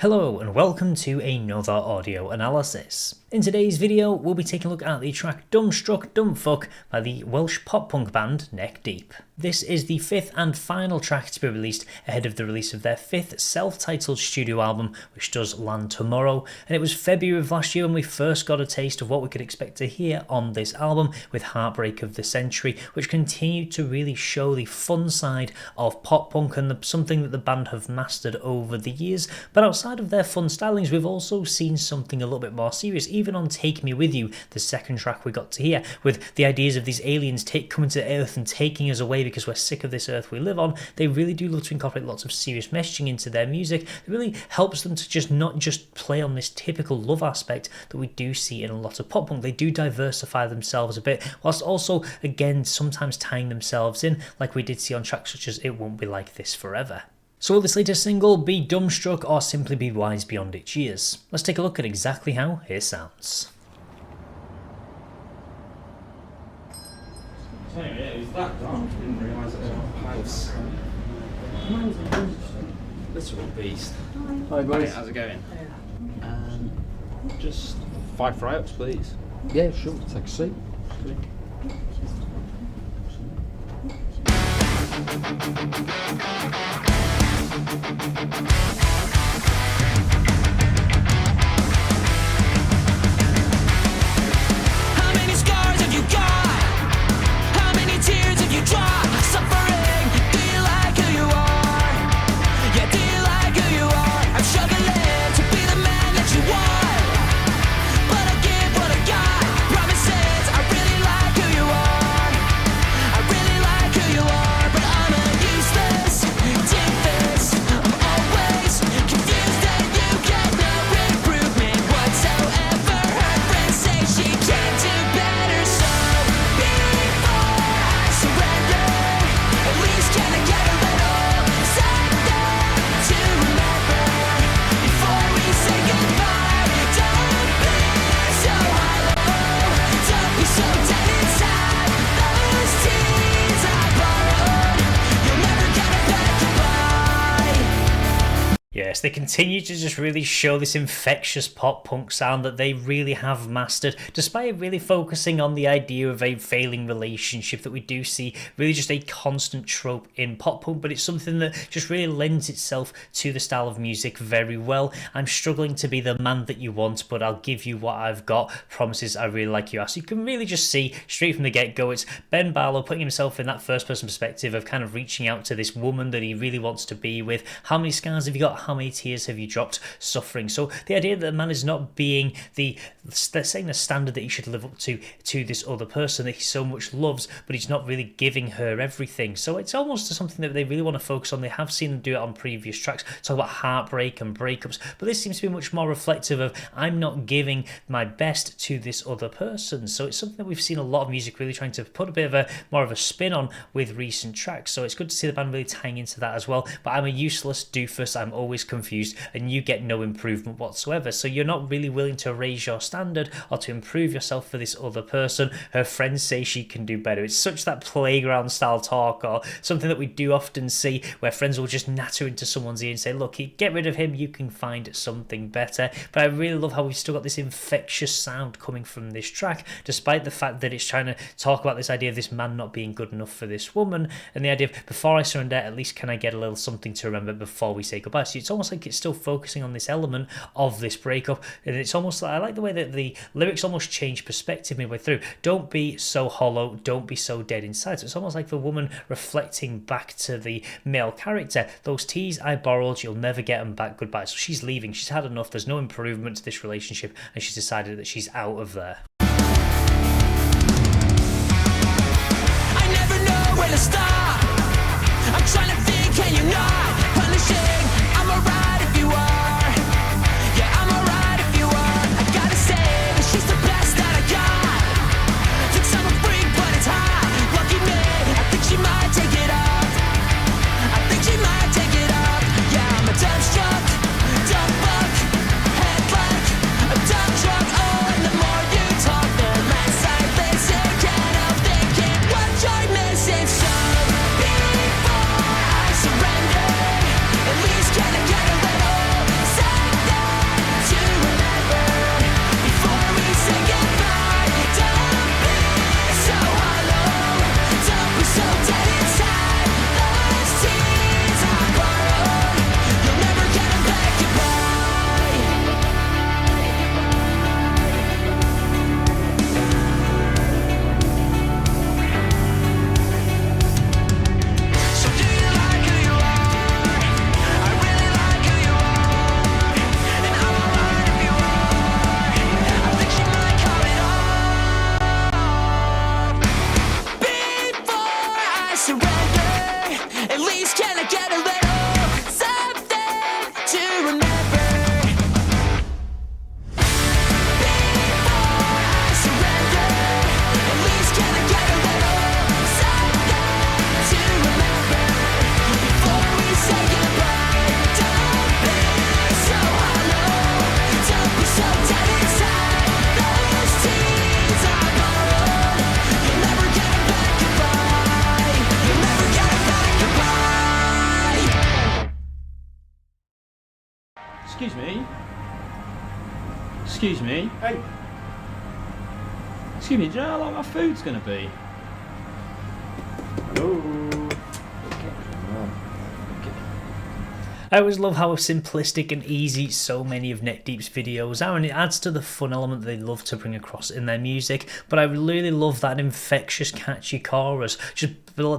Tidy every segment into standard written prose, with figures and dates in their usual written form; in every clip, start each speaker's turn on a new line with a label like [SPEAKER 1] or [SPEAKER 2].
[SPEAKER 1] Hello and welcome to another audio analysis. In today's video we'll be taking a look at the track Dumbstruck, Dumbfuck by the Welsh pop punk band Neck Deep. This is the fifth and final track to be released ahead of the release of their fifth self-titled studio album, which does land tomorrow, and it was February of last year when we first got a taste of what we could expect to hear on this album with Heartbreak of the Century, which continued to really show the fun side of pop punk and something that the band have mastered over the years. But outside of their fun stylings, we've also seen something a little bit more serious, even on Take Me With You, the second track we got to hear, with the ideas of these aliens coming to Earth and taking us away because we're sick of this Earth we live on. They really do love to incorporate lots of serious messaging into their music. It really helps them to not just play on this typical love aspect that we do see in a lot of pop punk. They do diversify themselves a bit, whilst also, again, sometimes tying themselves in, like we did see on tracks such as It Won't Be Like This Forever. So will this latest single be dumbstruck or simply be wise beyond its years? Let's take a look at exactly how it sounds.
[SPEAKER 2] It was that dark, I didn't realise it was literal beast.
[SPEAKER 3] Hi guys.
[SPEAKER 2] How's it going? Just 5 fry-ups, please.
[SPEAKER 3] Yeah, sure, take a seat.
[SPEAKER 4] How many scars have you got? How many tears have you dropped? Suffering, do you like who you are? Yeah, do you like who you are? I'm struggling to be the man that you want, but I give what I got. Promises, I really like who you are. I really like who you are, but I'm a useless doofus. I'm always confused and you get no improvement whatsoever. Her friends say she can do better, so before I surrender, at least can I get a little something to remember before we say goodbye? Don't be so hollow, don't be so dead inside. Those tears I borrowed, you'll never get it back. Goodbye.
[SPEAKER 1] Yes, they continue to just really show this infectious pop punk sound that they really have mastered, despite really focusing on the idea of a failing relationship that we do see really just a constant trope in pop punk, but it's something that just really lends itself to the style of music very well. I'm struggling to be the man that you want, but I'll give you what I've got. Promises, I really like you. So you can really just see straight from the get-go, it's Ben Barlow putting himself in that first-person perspective of kind of reaching out to this woman that he really wants to be with. How many scars have you got? How many tears have you dropped? Suffering. So the idea that the man is not being they're saying the standard that he should live up to this other person that he so much loves, but he's not really giving her everything. So it's almost something that they really want to focus on. They have seen them do it on previous tracks, talk about heartbreak and breakups, but this seems to be much more reflective of I'm not giving my best to this other person. So it's something that we've seen a lot of music really trying to put a bit of more of a spin on with recent tracks. So it's good to see the band really tying into that as well. But I'm a useless doofus, I'm always confused, and you get no improvement whatsoever. So you're not really willing to raise your standard or to improve yourself for this other person. Her friends say she can do better. It's such that playground style talk, or something that we do often see where friends will just natter into someone's ear and say, look, get rid of him, you can find something better. But I really love how we've still got this infectious sound coming from this track, despite the fact that it's trying to talk about this idea of this man not being good enough for this woman, and the idea of before I surrender, at least can I get a little something to remember before we say goodbye. So it's almost like it's still focusing on this element of this breakup, and it's almost like I like the way that the lyrics almost change perspective midway through. Don't be so hollow, don't be so dead inside. So it's almost like the woman reflecting back to the male character. Those teas I borrowed, you'll never get them back. Goodbye. So she's leaving. She's had enough. There's no improvement to this relationship, and she's decided that she's out of there.
[SPEAKER 4] I never know where to stop. I'm trying to think, can you not? Punishing, I'm alright if you are. Yeah, I'm alright if you are. I gotta say that she's the best that I got. Thinks I'm a freak, but it's hot. Lucky me, I think she might take it up. I think she might take it up. Yeah, I'm a dumbstruck, dumbfuck, head like a dump truck. Oh, and the more you talk, the less I listen. Can't help thinking what you're missing. So before I surrender,
[SPEAKER 2] Excuse me. Excuse me. Hey. Excuse me, do you know how long my food's gonna be? Hello.
[SPEAKER 1] I always love how simplistic and easy so many of Neck Deep's videos are, and it adds to the fun element they love to bring across in their music. But I really love that infectious, catchy chorus, just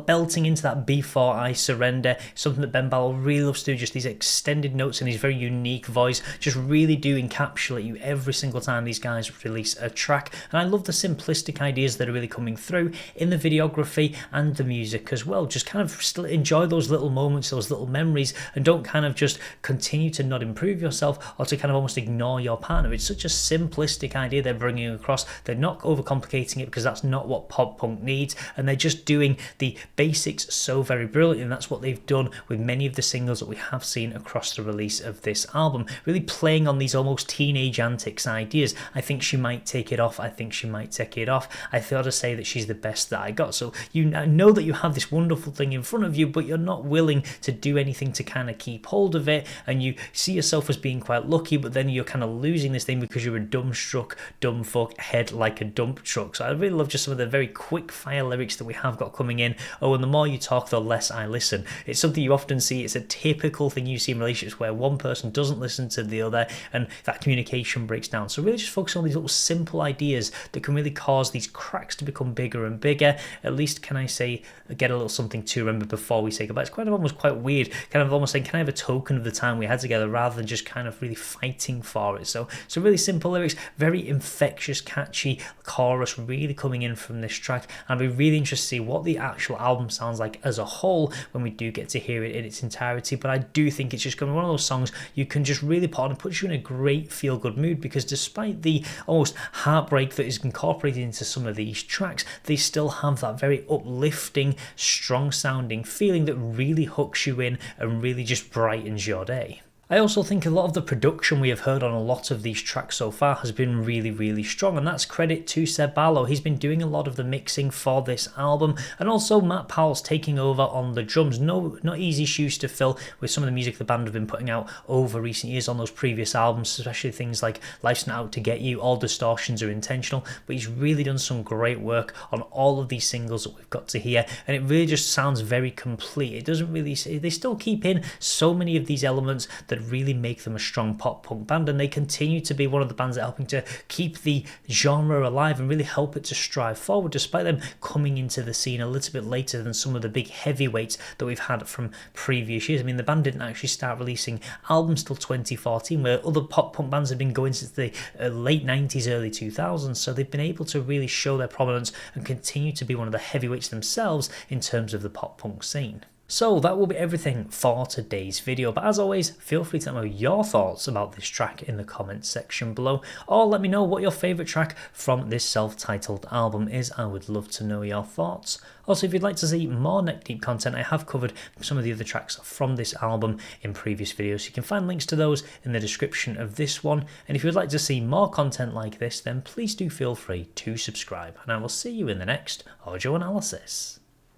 [SPEAKER 1] belting into that Before I Surrender, something that Ben Ballard really loves to do, just these extended notes and his very unique voice just really do encapsulate you every single time these guys release a track. And I love the simplistic ideas that are really coming through in the videography and the music as well. Just kind of still enjoy those little moments, those little memories, and don't kind of just continue to not improve yourself or to kind of almost ignore your partner. It's such a simplistic idea they're bringing across. They're not overcomplicating it, because that's not what pop punk needs, and they're just doing the basics so very brilliantly, and that's what they've done with many of the singles that we have seen across the release of this album, really playing on these almost teenage antics ideas. I think she might take it off, I think she might take it off, I thought to say that she's the best that I got. So you know that you have this wonderful thing in front of you, but you're not willing to do anything to kind of keep hold of it, and you see yourself as being quite lucky, but then you're kind of losing this thing because you're a dumbstruck, dumb fuck, head like a dump truck. So I really love just some of the very quick fire lyrics that we have got coming in. Oh, and the more you talk, the less I listen. It's something you often see. It's a typical thing you see in relationships where one person doesn't listen to the other and that communication breaks down. So really just focus on these little simple ideas that can really cause these cracks to become bigger and bigger. At least, can I say, get a little something to remember before we say goodbye. It's kind of almost quite weird, kind of almost saying, can I have a token of the time we had together, rather than just kind of really fighting for it. So really simple lyrics, very infectious, catchy chorus really coming in from this track. And I'd be really interested to see what the actual album sounds like as a whole when we do get to hear it in its entirety. But I do think it's just going to be one of those songs you can just really put on and put you in a great feel-good mood, because despite the almost heartbreak that is incorporated into some of these tracks, they still have that very uplifting, strong-sounding feeling that really hooks you in and really just brightens your day. I also think a lot of the production we have heard on a lot of these tracks so far has been really, really strong, and that's credit to Seb Barlow. He's been doing a lot of the mixing for this album, and also Matt Powles taking over on the drums. Not easy shoes to fill with some of the music the band have been putting out over recent years on those previous albums, especially things like Life's Not Out to Get You. All distortions are intentional, but he's really done some great work on all of these singles that we've got to hear, and it really just sounds very complete. It doesn't really, they still keep in so many of these elements that really make them a strong pop punk band, and they continue to be one of the bands that are helping to keep the genre alive and really help it to strive forward, despite them coming into the scene a little bit later than some of the big heavyweights that we've had from previous years. I mean, the band didn't actually start releasing albums till 2014, where other pop punk bands have been going since the late 90s, early 2000s, so they've been able to really show their prominence and continue to be one of the heavyweights themselves in terms of the pop punk scene. So that will be everything for today's video, but as always, feel free to let me know your thoughts about this track in the comments section below, or let me know what your favourite track from this self-titled album is. I would love to know your thoughts. Also, if you'd like to see more Neck Deep content, I have covered some of the other tracks from this album in previous videos. You can find links to those in the description of this one, and if you'd like to see more content like this, then please do feel free to subscribe, and I will see you in the next audio analysis.